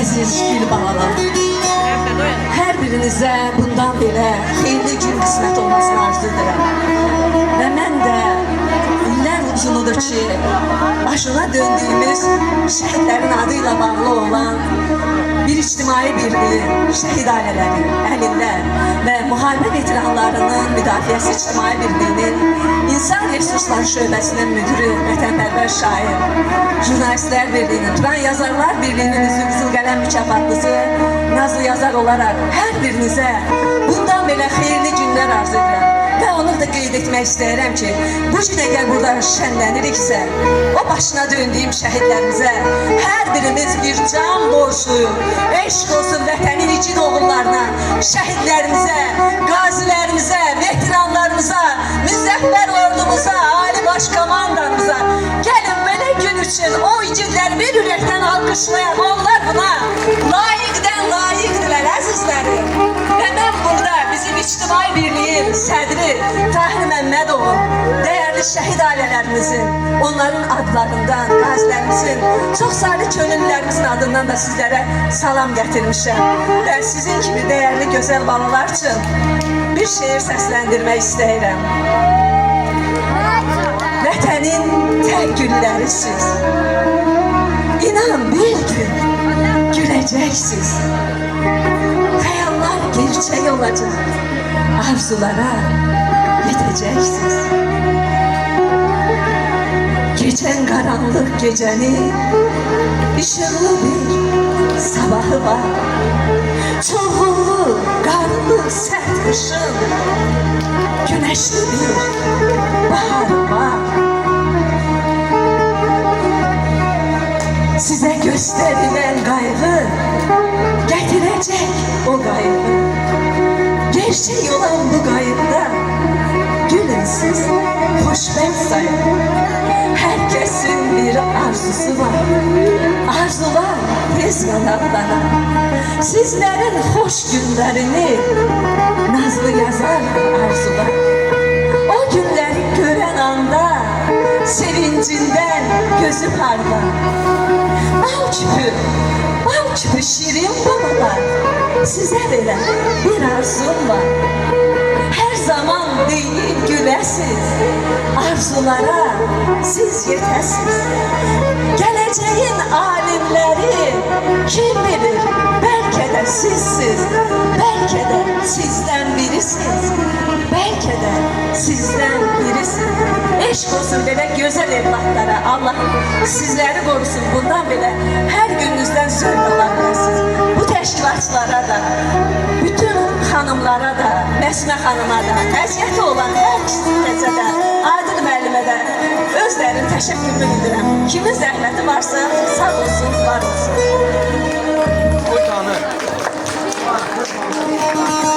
əziz gül balalar, hər birinizə bundan belə xeyirli gün qismət olmasını arzu edirəm. Və mən də illər uzunudur ki, başına döndüyümüz şəhidlərin adıyla bağlı olan bir ictimai birliği, şəhid ailələri, əlillər və müharibə veteranlarının müdafiəsi ictimai birliğinin İnsan Resursları Şöbəsinin müdürü, vətənpərvər şair, Jurnalistlər Birliğinin, Turan Yazarlar Birliğinin üzvü Qızıl Qələm mükafatlısı, nazlı yazar olarak hər birinizə bundan belə xeyirli günlər arzu edirəm. Və onu da qeyd etmək istəyirəm ki, bu gün əgər burada şənləniriksə, o başına döndüyüm şəhidlərimizə hər birimiz bir can borçluyuz. Eşq olsun vətənin igid oğullarına, şəhidlərimizə, qazilərimizə, veteranlarımıza, müzəffər ordumuza, ali baş komandamıza. Gəlin belə gün üçün o igidləri bir ürəkdən alqışlayaq. Onlar buna layiqdirlər əzizlərim. Və mən burada bizim ictimai birliğin sədri Fəhri Məmmədovu, değerli şəhid ailələrimizin, onların adlarından, qazilərimizin, çox sayılı könüllülərimizin adından da sizlərə salam gətirmişəm. Və sizin kimi değerli gözəl balalar üçün bir şeir səsləndirmək istəyirəm. Vətənin tək güllərisiz, İnan bir gün güləcəksiniz. Xəyallar gerçək olacaq, arzulara yetəcəksiniz. Geçen karanlık gecenin ışıklı bir sabahı var. Çovullu, karlı, sert kışın güneşli bir baharı var. Size gösterilen kaygı getirecek o kaygı. Gerçek olan bu kaygıda gülün siz, hoşbəxt sayın. Herkesin bir arzusu var. Arzular tez kanatlanar. Sizlerin hoş günlerini nazlı yazar arzular. O günleri gören anda sevincinden gözü parlar. Bal küpü şirin babalar, size veren bir arzum var. Her zaman değil gülesiz, arzulara siz yetesiz. Geleceğin alimleri kim bilir, belki de sizsiz, belki de sizden birisiz, belki de sizden birisiz. Eşk olsun belə gözəl evlatlara, Allah sizləri qorusun. Bundan belə hər gününüzdən zövq alabilirsiniz. Bu təşkilatçılara da, bütün xanımlara da, Məsmə xanıma da, əziyyəti olan hər kişiyə də, Adil müəllimə də özlərinin təşəkkürünü bildirəm. Kimin zəhməti varsa sağ olsun,